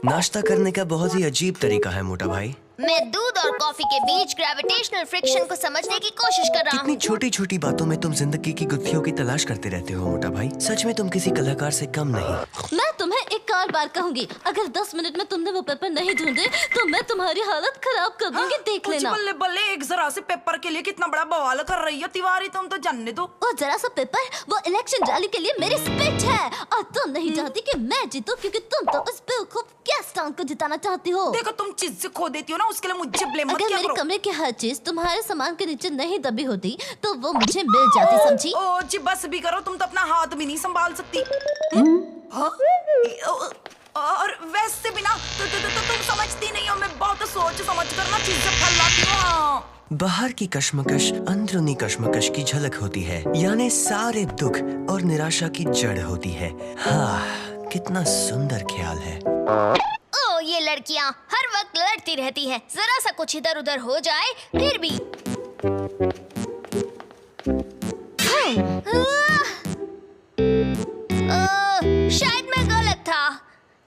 नाश्ता करने का बहुत ही अजीब तरीका है मोटा भाई। मैं दूध और कॉफी के बीच ग्रेविटेशनल फ्रिक्शन को समझने की कोशिश कर रहा कितनी हूँ। छोटी छोटी बातों में तुम जिंदगी की गुत्थियों की तलाश करते रहते हो मोटा भाई। सच में तुम किसी कलाकार से कम नहीं। मैं तुम्हें एक और बार कहूंगी, अगर 10 मिनट में तुमने वो पेपर नहीं ढूंढे तो मैं तुम्हारी हालत खराब कर दूंगी। देख लेना। बल्ले बल्ले, एक जरा से पेपर के लिए कितना बड़ा बवाल कर रही हो तिवारी, तुम तो जानने दो। वो जरा सा पेपर वो इलेक्शन रैली के लिए मेरी स्पीच है, और तुम नहीं चाहती कि मैं जीतूं क्योंकि तुम तो उस बेवकूफ गेस्टन को जिताना चाहती हो। देखो तुम चीज से खो देती हो ना, उसके लिए मुझे ब्लेम मत अगर किया मेरे करो। कमरे की हर चीज तुम्हारे सामान के नीचे नहीं दबी होती तो वो मुझे मिल जाती, समझी? ओ जी बस भी करो, तुम तो अपना हाथ भी नहीं संभाल सकती। हाँ? और वैसे भी ना तुम समझती नहीं हो, मैं बहुत सोच समझ कर ना चीजें फैलाती हूँ। हाँ। बाहर की कश्मकश अंदरूनी कश्मकश की झलक होती है, यानी सारे दुख और निराशा की जड़ होती है। हाँ, कितना सुंदर ख्याल है। ओ ये लड़कियाँ हर वक्त लड़ती रहती हैं। जरा सा कुछ इधर उधर हो जाए फिर भी। शायद मैं गलत था।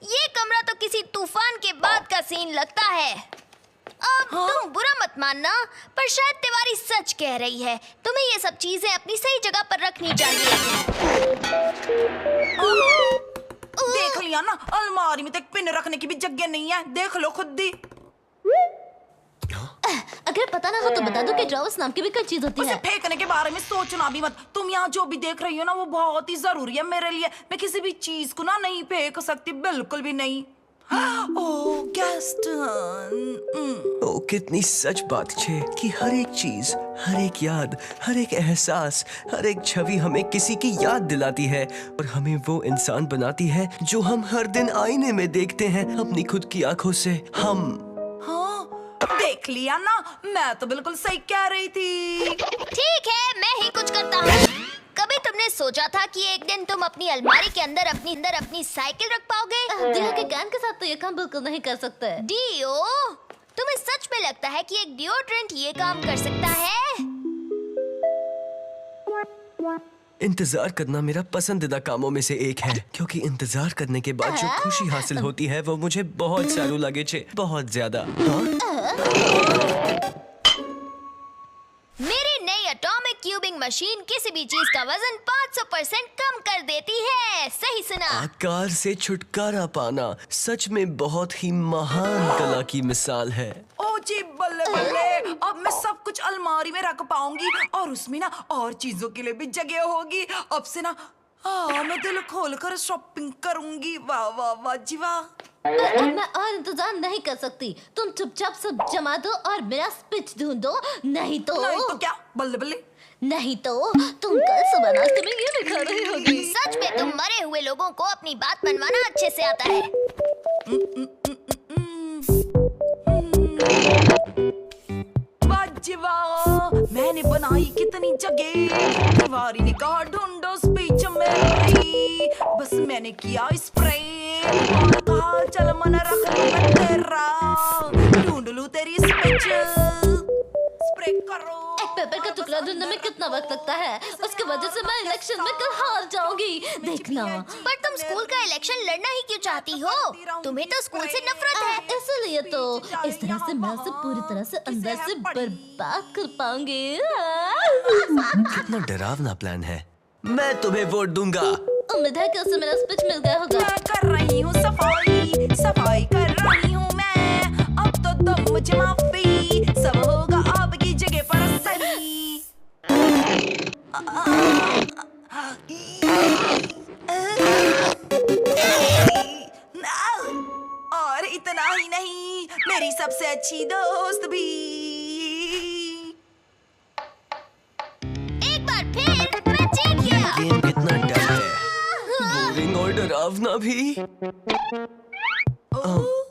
ये कमरा तो किसी तूफान के बाद का सीन लगता है। अब तुम बुरा मत मानना, पर शायद तिवारी सच कह रही है। तुम्हें ये सब चीजें अपनी सही जगह पर रखनी चाहिए। देख लिया ना, अलमारी में तो एक पिन रखने की भी जगह नहीं है, देख लो खुद ही। अगर पता ना हो तो बता दो कि ड्रॉवर्स नाम की भी कोई चीज होती उसे है। फेंकने के बारे में सोचना भी मत। तुम यहाँ जो भी देख रही हो ना वो बहुत ही जरूरी है मेरे लिए। मैं किसी भी चीज को ना नहीं फेंक सकती, बिल्कुल भी नहीं। ओ गेस्टन, ओ कितनी सच बात छे कि हर एक चीज, हर एक याद, हर एक एहसास, हर एक छवि हमें किसी की याद दिलाती है और हमें वो इंसान बनाती है जो हम हर दिन आईने में देखते हैं अपनी खुद की आंखों से। हम देख लिया ना, मैं तो बिल्कुल सही कह रही थी। ठीक है, मैं ही कुछ करता हूँ। कभी तुमने सोचा था कि एक दिन तुम अपनी अलमारी के अंदर अपनी साइकिल रख पाओगे? दिया के ज्ञान के साथ तो ये काम बिल्कुल नहीं कर सकते। डियो, तुम्हें सच में लगता है कि एक डिओड्रेंट ये काम कर सकता है? इंतजार करना मेरा पसंदीदा कामों में से एक है, क्योंकि इंतजार करने के बाद जो खुशी हासिल होती है वो मुझे बहुत सारू लगे छे, बहुत ज्यादा। मेरी नई एटॉमिक क्यूबिंग मशीन किसी भी चीज का वजन 500% कम कर देती है। सही सुना। आकार से छुटकारा पाना सच में बहुत ही महान कला की मिसाल है। ओ जी बल्ले बल्ले, अब मैं सब कुछ अलमारी में रख पाऊंगी और उसमें ना और चीजों के लिए भी जगह होगी। अब से ना मैं दिल खोल कर शॉपिंग करूंगी। वाह वाह वाह जी वाह। अब मैं और इंतजार नहीं कर सकती। तुम चुपचाप सब जमा दो और मेरा स्पीच ढूंढो, नहीं तो क्या बल्ले बल्ले, नहीं तो तुम कल सुबह नाश्ते में ये भी खा रही होगी। सच में तुम मरे हुए लोगों को अपनी बात मनवाना अच्छे से आता है। वाह, मैंने बनाई कितनी जगह। तिवारी ने कहा ढूंढो स्पीच मेरी, बस मैंने किया स्प्रे और कहा चल मन रख लूं मैं तेरा, ढूंढ लूं तेरी स्पीच, स्प्रे करो। एक पेपर का टुकड़ा ढूंढने में कितना वक्त लगता है, उसकी वजह से मैं इलेक्शन में कल हार जाऊंगी, देखना। पर तुम स्कूल का इलेक्शन लड़ना ही क्यों चाहती हो? तुम्हें तो स्कूल से नफरत है। इसलिए तो इस तरह से मैं उसे पूरी तरह से अंदर से बर्बाद कर पाऊंगी। कितना डरावना प्लान है। मैं तुम्हें वोट दूंगा। उम्मीद है कि उसे मेरा स्पीच मिल गया होगा। मैं कर रही हूँ सफाई, सफाई कर रही हूँ मैं। अब तो तुम मुझे माफी, सब होगा आपकी जगह पर सही। और इतना ही नहीं, मेरी सबसे अच्छी दोस्त भी। एक बार फिर मैं जीत गया। गेम कितना डर है, बोरिंग और डरावना भी।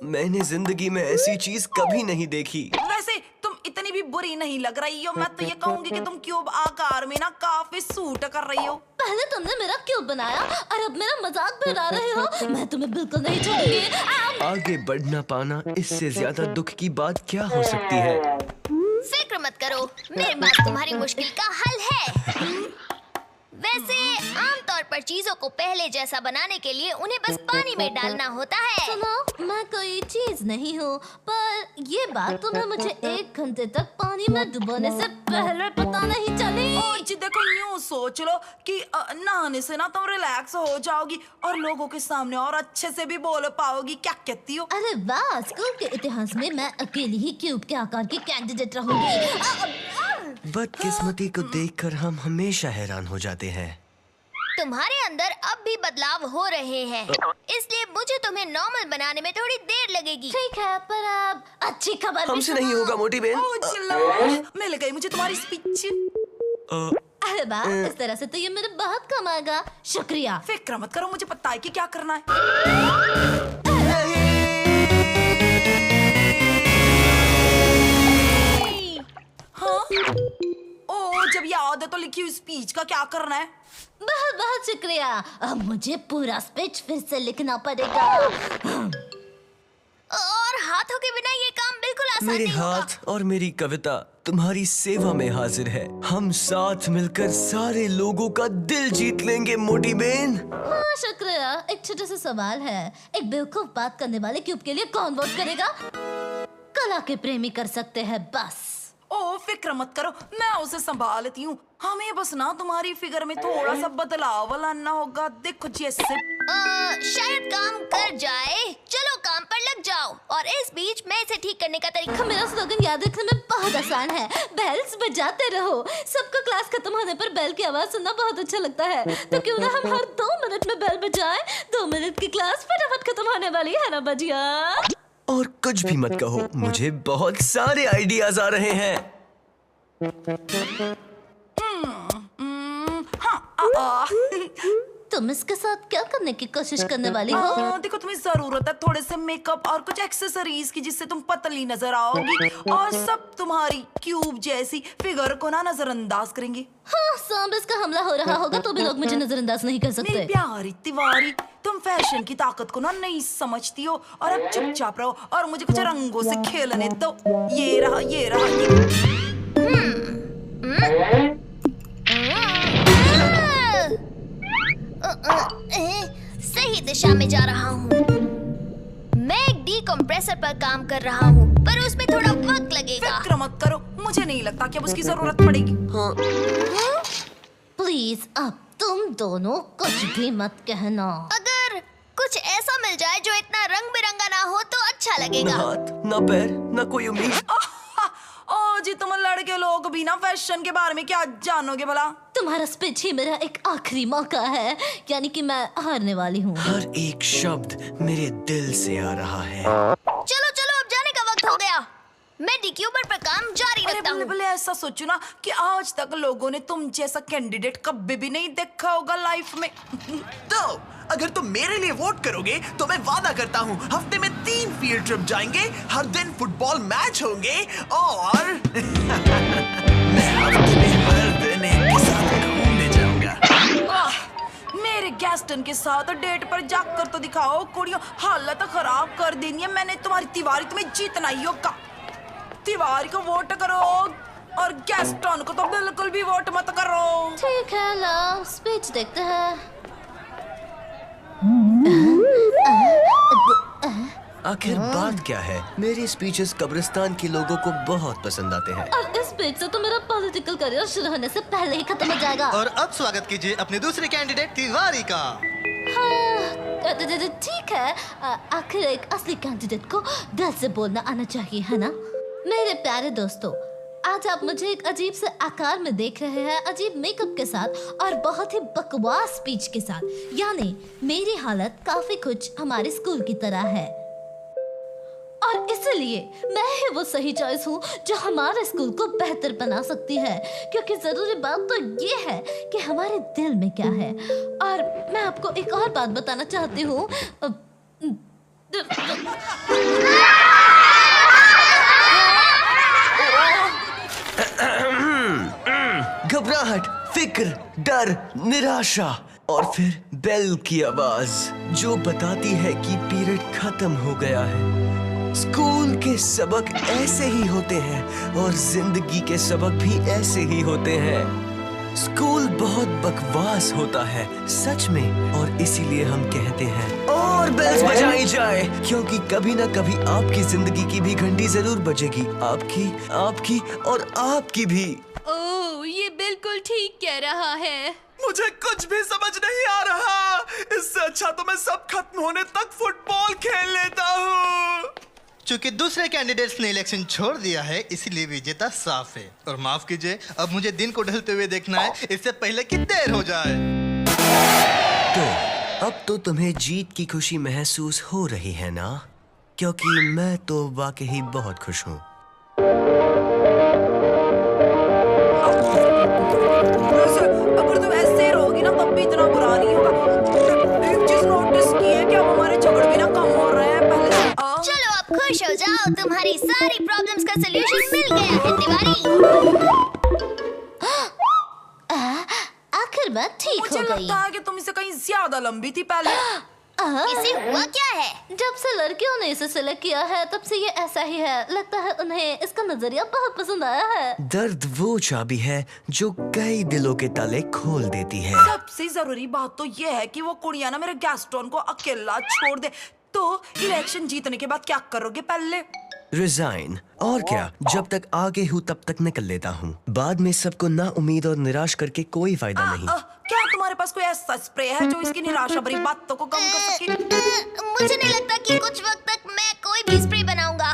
मैंने जिंदगी में ऐसी चीज कभी नहीं देखी। वैसे तुम इतनी भी बुरी नहीं लग रही हो। मैं तो ये कहूंगी कि तुम क्यूब आकार में ना काफी सूट कर रही हो। पहले तुमने मेरा क्यूब बनाया और अब मेरा मजाक भी उड़ा रहे हो। मैं तुम्हें बिल्कुल नहीं छोड़ूंगी। आगे बढ़ ना पाना, इससे ज्यादा दुख की बात क्या हो सकती है। फिक्र मत करो, मेरे पास तुम्हारी मुश्किल का हल है। वैसे आम आमतौर पर चीजों को पहले जैसा बनाने के लिए उन्हें बस पानी में डालना होता है। सुनो, मैं कोई चीज नहीं हूँ, पर ये बात तुम्हें मुझे 1 घंटे तक पानी में डुबोने से पहले पता नहीं चली। ओ जी देखो, यूं सोच लो कि नहाने से ना तुम रिलैक्स हो जाओगी और लोगों के सामने और अच्छे से भी बोल पाओगी। क्या कहती हो? अरे वाह, स्कूल के इतिहास में मैं अकेली ही क्यूब के आकार की कैंडिडेट रहूंगी। बदकिस्मती को देखकर हम हमेशा हैरान हो जाते हैं। तुम्हारे अंदर अब भी बदलाव हो रहे हैं, इसलिए मुझे तुम्हें नॉर्मल बनाने में थोड़ी देर लगेगी। ठीक है, पर अब अच्छी खबर भी हमसे नहीं होगा मोटी बहन। ओ चिल्लाओ, मिल गई मुझे तुम्हारी स्पीच। अरे वाह, इस तरह से तो ये मेरे बहुत कम आएगा। शुक्रिया। फिक्र मत करो, मुझे पता है कि क्या करना है। हाँ? ओ जब याद है तो लिखी हुई स्पीच का क्या करना है? बहुत बहुत शुक्रिया। अब मुझे पूरा स्पीच फिर से लिखना पड़ेगा। और हाथों के बिना ये काम बिल्कुल आसान मेरे नहीं होगा। हाथ और मेरी कविता तुम्हारी सेवा में हाजिर है। हम साथ मिलकर सारे लोगों का दिल जीत लेंगे मोटी बहन। हाँ, शुक्रिया। एक छोटा सा सवाल है, एक बेवकूफ बात करने वाले क्यूब के लिए कौन वोट करेगा? कला के प्रेमी कर सकते हैं बस। ओ फिक्र मत करो, मैं उसे संभाल लेती हूँ। हमें बस ना तुम्हारी फिगर में थोड़ा सा बदलाव लाना होगा। देखो जैसे शायद काम कर जाए। चलो काम पर लग जाओ। और इस बीच मैं इसे ठीक करने का तरीका। मेरा स्लोगन याद रखने में बहुत आसान है, बेल्स बजाते रहो। सबको क्लास खत्म होने पर बेल की आवाज सुनना बहुत अच्छा लगता है, तो क्यों ना हम हर 2 मिनट में बेल बजाएं। 2 मिनट की क्लास फटाफट खत्म होने वाली है ना बजिया। और कुछ भी मत कहो, मुझे बहुत सारे आइडियाज आ रहे हैं। हाँ, तुम इसके साथ क्या करने की कोशिश करने वाली हो? देखो तुम्हें जरूरत है थोड़े से मेकअप और कुछ एक्सेसरीज की, जिससे तुम पतली नजर आओगी और सब तुम्हारी क्यूब जैसी फिगर को ना नजरअंदाज करेंगे। हाँ, सांबस का हमला हो रहा होगा तो भी लोग मुझे नजरअंदाज नहीं कर मेरी सकते। प्यारी तिवारी, तुम फैशन की ताकत को ना नहीं समझती हो और अब चुपचाप रहो और मुझे कुछ रंगों से खेलने दो। ये रहा, ये रहा, ये। सही दिशा में जा रहा हूँ। मैं एक डीकंप्रेसर पर काम कर रहा हूँ, पर उसमें थोड़ा वक्त लगेगा। फिक्र मत करो, मुझे नहीं लगता कि अब उसकी जरूरत पड़ेगी। प्लीज अब तुम दोनों कुछ भी मत कहना। अगर कुछ ऐसा मिल जाए जो इतना रंग बिरंगा ना हो तो अच्छा न लगेगा। हाथ, न पैर, न कोई उम्मीद। ओ जी, तुम लड़के लोग भी ना फैशन के बारे में क्या जानोगे भला? तुम्हारा स्पीच ही मेरा एक आखिरी मौका है, यानी कि मैं हारने वाली हूँ। हर एक शब्द मेरे दिल से आ रहा है। चलो चलो, अब जाने का वक्त हो गया। मैं डिक्यूबर पर काम जारी अरे रखता बल्ले हूँ। बल्ले, ऐसा सोचो ना कि आज तक लोगों ने तुम जैसा कैंडिडेट कभी भी नहीं देखा होगा लाइफ में। तो अगर तुम मेरे लिए वोट करोगे तो मैं वादा करता हूँ हफ्ते में 3 फील्ड ट्रिप जाएंगे, हर दिन फुटबॉल मैच होंगे और मैं हफ्ते में हर दिन इनके साथ घूमने जाऊंगा। मेरे गैस्टन के साथ डेट पर जाकर तो दिखाओ कुड़ियों, हालत खराब कर देनी है मैंने तुम्हारी। तिवारी, तुम्हें जीतना ही होगा। तिवारी को वोट करो और गैस्टन को तो बिल्कुल भी वोट मत करो। ठीक है, लो स्पीच देखते हैं। आखिर बात क्या है? मेरे स्पीचेस कब्रिस्तान के लोगों को बहुत पसंद आते हैं। और इस स्पीच से तो मेरा पॉलिटिकल करियर शुरू होने से पहले ही खत्म हो जाएगा। और अब स्वागत कीजिए अपने दूसरे कैंडिडेट तिवारी का। हाँ, ठीक है। आखिर एक असली कैंडिडेट को दिल से बोलना आना चाहिए, है ना? मेरे प्यारे दोस्तों, आज आप मुझे एक अजीब से आकार में देख रहे हैं, अजीब मेकअप के साथ और बहुत ही बकवास स्पीच के साथ। यानी मेरी हालत काफी कुछ हमारे स्कूल की तरह है और इसलिए मैं ही वो सही चॉइस हूँ जो हमारे स्कूल को बेहतर बना सकती है। क्योंकि जरूरी बात तो ये है कि हमारे दिल में क्या है। और मैं आपको एक और बात बताना चाहती हूँ। घबराहट, फिक्र, डर, निराशा और फिर बेल की आवाज जो बताती है कि पीरियड खत्म हो गया है। स्कूल के सबक ऐसे ही होते हैं और जिंदगी के सबक भी ऐसे ही होते हैं। स्कूल बहुत बकवास होता है सच में, और इसीलिए हम कहते हैं और बेल्स बजाई जाए, क्योंकि कभी ना कभी आपकी जिंदगी की भी घंटी जरूर बजेगी, आपकी, आपकी और आपकी भी। ओह, ये बिल्कुल ठीक कह रहा है। मुझे कुछ भी समझ नहीं आ रहा। इससे अच्छा तो मैं सब खत्म होने तक फुटबॉल खेल लेता हूँ। चूंकि दूसरे कैंडिडेट्स ने इलेक्शन छोड़ दिया है, इसलिए विजेता साफ है। और माफ कीजिए, अब मुझे दिन को ढलते हुए देखना है, इससे पहले कि देर हो जाए। तो अब तो तुम्हें जीत की खुशी महसूस हो रही है ना? क्योंकि मैं तो वाकई बहुत खुश हूँ। अगर तुम ऐसे रहोगी ना तब भी इतना बुरा नहीं होगा। एक चीज नोटिस की है कि अब हमारे झगड़े भी ना कम हो रहे हैं पहले से। चलो अब खुश हो जाओ, तुम्हारी सारी प्रॉब्लम्स का सलूशन मिल गया है तिवारी। आखिर में ठीक मुझे हो गई। लगता है कि तुम इससे कहीं ज्यादा लंबी थी पहले। इसे हुआ क्या है? जब से लड़कियों ने इसे सिलेक्ट किया है तब से ये ऐसा ही है। लगता है उन्हें इसका नजरिया बहुत पसंद आया है। दर्द वो चाबी है जो कई दिलों के ताले खोल देती है। सबसे जरूरी बात तो ये है कि वो कुड़िया ना मेरे गैस्ट्रॉन को अकेला छोड़ दे। तो इलेक्शन जीतने के बाद क्या करोगे पहले? रिजाइन। और क्या, जब तक आगे हूँ तब तक निकल लेता हूँ। बाद में सबको ना उम्मीद और निराश करके कोई फायदा नहीं। क्या तुम्हारे पास कोई ऐसा स्प्रे है जो इसकी निराशा भरी बातों को कम कर सके? मुझे नहीं लगता कि कुछ वक्त तक मैं कोई भी स्प्रे बनाऊंगा।